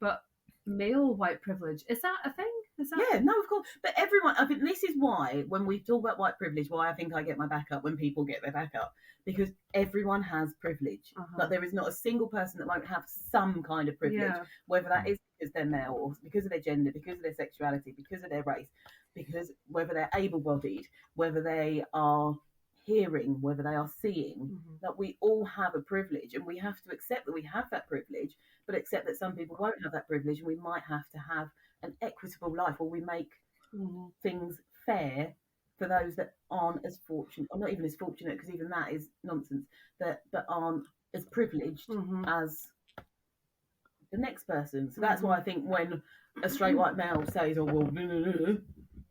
but male white privilege, is that a thing? Yeah, no, of course. But everyone, I think this is why when we talk about white privilege, why I think I get my back up when people get their back up, because everyone has privilege. Like, there is not a single person that won't have some kind of privilege, whether that is because they're male or because of their gender, because of their sexuality, because of their race, because whether they're able-bodied, whether they are hearing, whether they are seeing, that we all have a privilege, and we have to accept that we have that privilege, but accept that some people won't have that privilege, and we might have to have an equitable life, or we make things fair for those that aren't as fortunate, or not even as fortunate, because even that is nonsense, that aren't as privileged as the next person. So that's why I think when a straight white male says, oh well,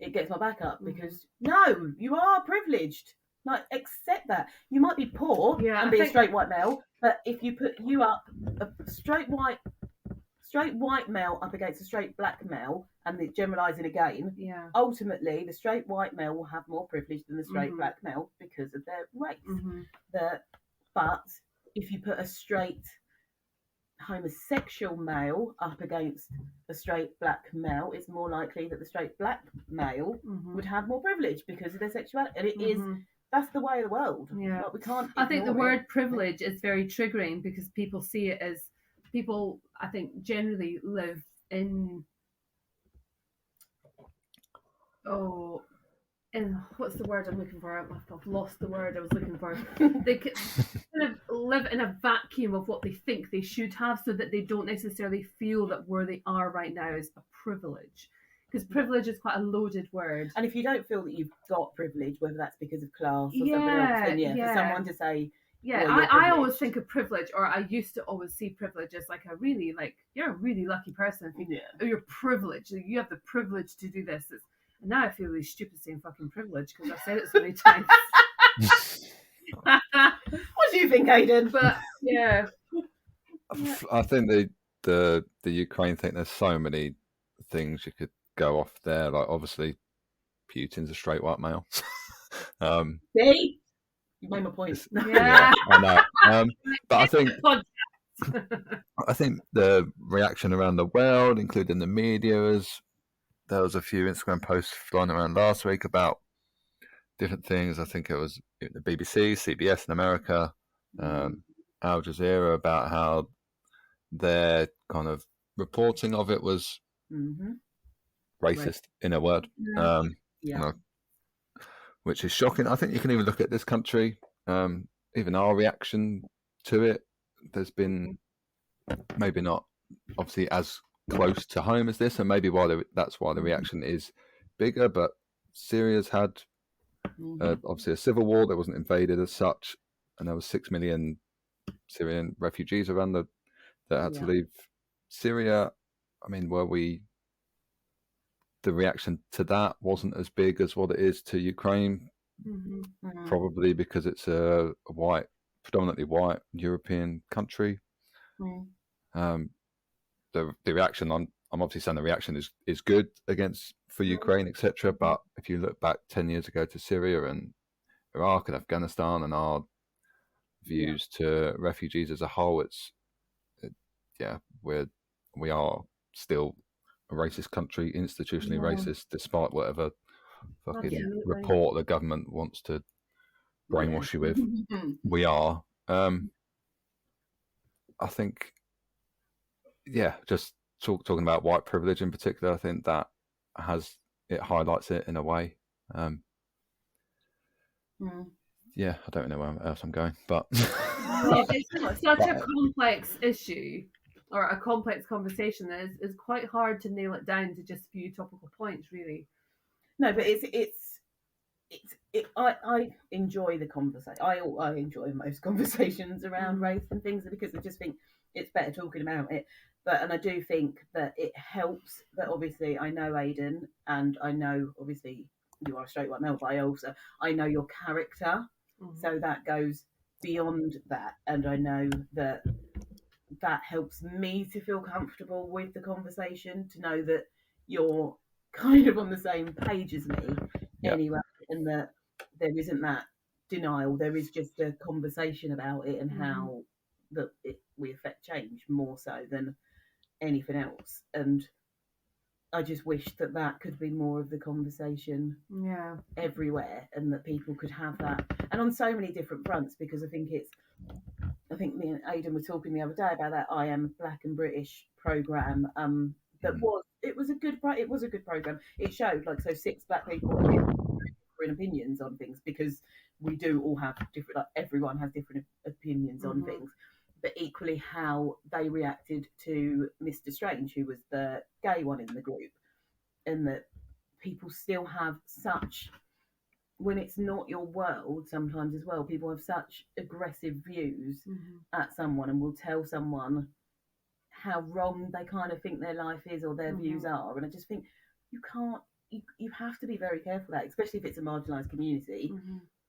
it gets my back up, because no, you are privileged. Like, accept that. You might be poor and be a straight white male, but if you put you up, a straight white male up against a straight black male, and the generalising again, ultimately the straight white male will have more privilege than the straight black male because of their race. But if you put a straight homosexual male up against a straight black male, it's more likely that the straight black male would have more privilege because of their sexuality. And it is, that's the way of the world. Like, we can't. I think the word privilege is very triggering because people see it as, people, I think, generally live in oh, and what's the word I'm looking for? I've lost the word I was looking for. They kind of live in a vacuum of what they think they should have, so that they don't necessarily feel that where they are right now is a privilege. Because privilege is quite a loaded word. And if you don't feel that you've got privilege, whether that's because of class or something else, then for someone to say, I always think of privilege, or I used to always see privilege as like a really, like, you're a really lucky person. Oh, you're privileged. You have the privilege to do this. And now I feel really stupid saying fucking privilege because I've said it so many times. What do you think, Aiden? But yeah, I think the Ukraine thing. There's so many things you could go off there. Like, obviously, Putin's a straight white male. See, you made my point. Yeah, I know. But I think the reaction around the world, including the media, there was a few Instagram posts flying around last week about different things. I think it was the BBC, CBS in America, Al Jazeera, about how their kind of reporting of it was racist, in a word. You know, which is shocking. I think you can even look at this country, even our reaction to it. There's been maybe not obviously as close to home as this, and maybe that's why the reaction is bigger. But Syria's had obviously a civil war that wasn't invaded as such, and there was 6 million Syrian refugees around that had to leave Syria. I mean, the reaction to that wasn't as big as what it is to Ukraine, probably because it's a predominantly white European country. The reaction, I'm obviously saying the reaction is good for Ukraine, etc. But if you look back 10 years ago to Syria and Iraq and Afghanistan, and our views to refugees as a whole, we are still a racist country, institutionally racist, despite whatever fucking report the government wants to brainwash you with. We are. I think, just talking about white privilege in particular, I think that highlights it in a way. I don't know where else I'm going, but it's such a complex issue, or a complex conversation, that is quite hard to nail it down to just a few topical points, really. No, but I enjoy the conversation. I enjoy most conversations around race and things, because I just think it's better talking about it. And I do think that it helps that obviously I know Aiden, and I know obviously you are a straight white male, but I know your character, so that goes beyond that, and I know that helps me to feel comfortable with the conversation, to know that you're kind of on the same page as me anyway, and that there isn't that denial. There is just a conversation about it, and how that we affect change more so than anything else. And I just wish that could be more of the conversation everywhere, and that people could have that, and on so many different fronts, because I think me and Aiden were talking the other day about that I Am Black and British programme. It was a good programme. It showed 6 black people different opinions on things, because we do all have different, everyone has different opinions on things, but equally how they reacted to Mr. Strange, who was the gay one in the group, and that people still have such, when it's not your world, sometimes as well, people have such aggressive views at someone, and will tell someone how wrong they kind of think their life is, or their views are. And I just think you have to be very careful of that, especially if it's a marginalised community,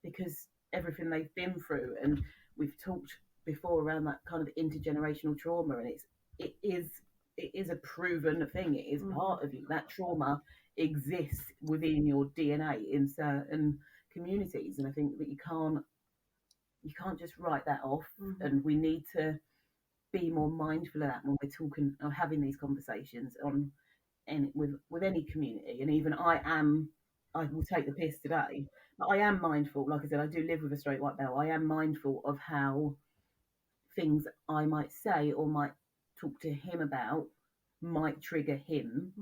because everything they've been through, and we've talked before around that kind of intergenerational trauma, and it is a proven thing. It is part of you. That trauma exists within your DNA in certain communities, and I think that you can't just write that off, and we need to be more mindful of that when we're talking or having these conversations with any community. And even I will take the piss today, but I am mindful, like I said, I do live with a straight white male. I am mindful of how things I might say or might talk to him about might trigger him,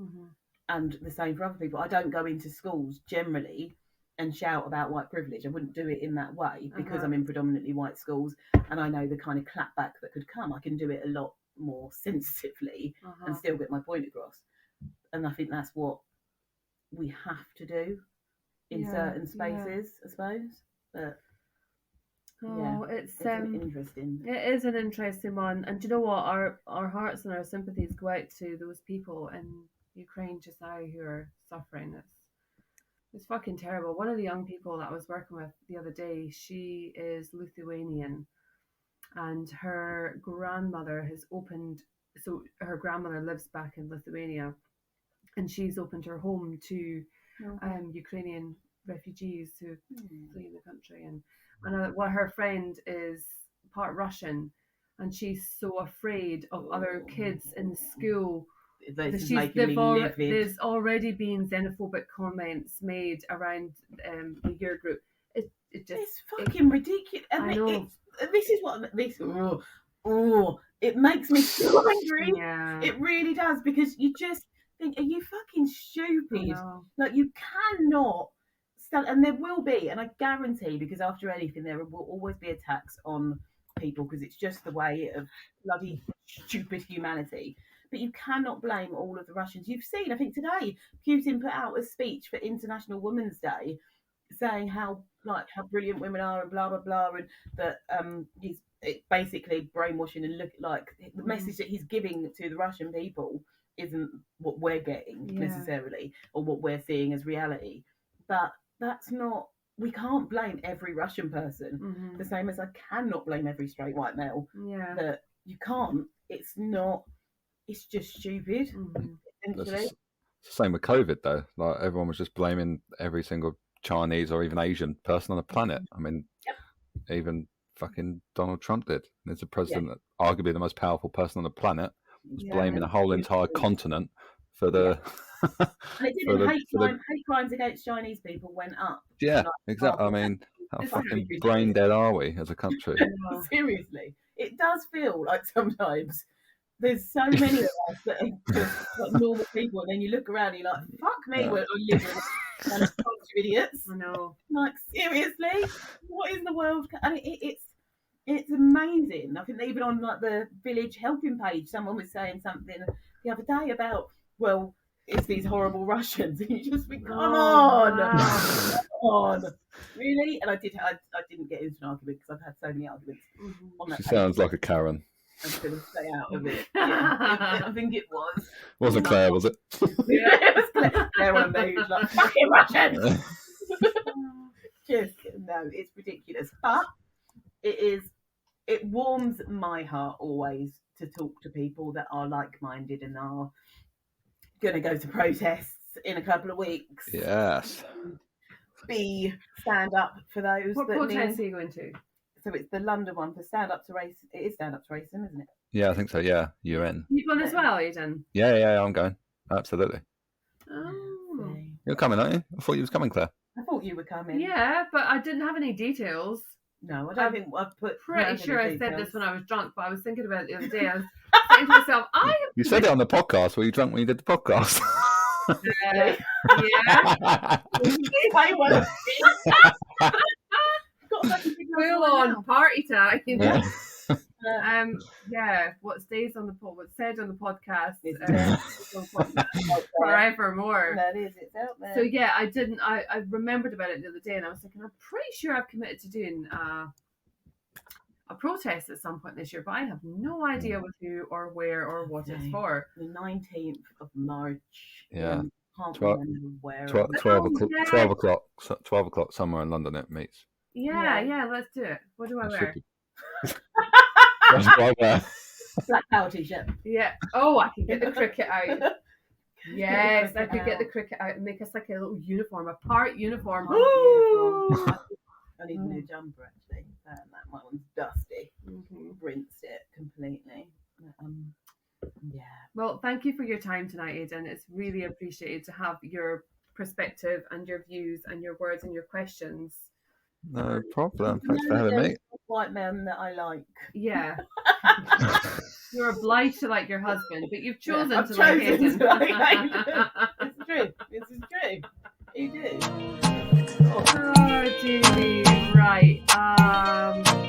and the same for other people. I don't go into schools generally and shout about white privilege. I wouldn't do it in that way because I'm in predominantly white schools, and I know the kind of clapback that could come. I can do it a lot more sensitively and still get my point across. And I think that's what we have to do in certain spaces, I suppose. But it's interesting. It is an interesting one, and do you know what? Our hearts and our sympathies go out to those people in Ukraine just now who are suffering. It's fucking terrible. One of the young people that I was working with the other day, she is Lithuanian, and her grandmother has opened. So her grandmother lives back in Lithuania, and she's opened her home to Ukrainian refugees who flee the country. And her friend is part Russian, and she's so afraid of other kids in school. There's already been xenophobic comments made around the year group. It's fucking ridiculous. And I know. It makes me so angry. Yeah. It really does, because you just think, are you fucking stupid? Like, you cannot stand, and there will be, and I guarantee, because after anything there will always be attacks on people, because it's just the way of bloody stupid humanity. But you cannot blame all of the Russians. You've seen, I think today, Putin put out a speech for International Women's Day saying how brilliant women are and blah, blah, blah, and that he's basically brainwashing, and look like the message that he's giving to the Russian people isn't what we're getting necessarily, or what we're seeing as reality. But that's not, we can't blame every Russian person, the same as I cannot blame every straight white male. That you can't. It's not. It's just stupid. It's the same with COVID, though. Like, everyone was just blaming every single Chinese or even Asian person on the planet. I mean, even fucking Donald Trump did. There's a president that arguably the most powerful person on the planet was blaming a whole entire continent for the. And it didn't hate crimes against Chinese people went up. Yeah, exactly. I mean, how fucking brain dead are we as a country? Seriously, it does feel like sometimes there's so many of us that are just like normal people, and then you look around and you're like, fuck me, we're living a bunch of idiots. I know. Like, seriously, what is the world? I mean, it's amazing. I think even on like the village helping page, someone was saying something the other day about, well, it's these horrible Russians, and you just think, come on, really? And I didn't get into an argument because I've had so many arguments on that. She sounds like a Karen. I'm going to stay out of it. Yeah, I think it was. Wasn't Claire, was it? Yeah, it was Claire. Claire one day who's like, fucking Russians! Just, no, it's ridiculous. But it warms my heart always to talk to people that are like-minded and are going to go to protests in a couple of weeks. Yes. Stand up for those. What protests are you going to? So it's the London one for Stand Up to Racism. It is Stand Up to Racism, isn't it? Yeah, I think so. Yeah, UN. You've gone as well, Aiden? Yeah, I'm going. Absolutely. Oh. You're coming, aren't you? I thought you was coming, Claire. I thought you were coming. Yeah, but I didn't have any details. No, I don't think I've put. Pretty sure I said this when I was drunk, but I was thinking about it the other day. I was saying to myself, You said it on the podcast. Were you drunk when you did the podcast? Yeah. Full on party time. What stays on the what's said on the podcast forevermore. That is, it's out there. So yeah, I remembered about it the other day, and I was thinking, I'm pretty sure I've committed to doing a protest at some point this year, but I have no idea with who or where or what it's for. The 19th of March. Yeah. 12 o'clock somewhere in London it meets. Yeah, let's do it. What do I wear? What do I wear? Black Power t-shirt. Yeah. Oh, I can get the cricket out. Yes, I could get the cricket out and make us like a little uniform, a part uniform. I need a new jumper actually. That my one's dusty. Rinsed it completely. Yeah. Well, thank you for your time tonight, Aiden. It's really appreciated to have your perspective and your views and your words and your questions. No problem. Thanks for having me. White men that I like. Yeah. You're obliged to like your husband, but you've chosen to like Aiden. true. This is true. You do. Oh, dearie. Right.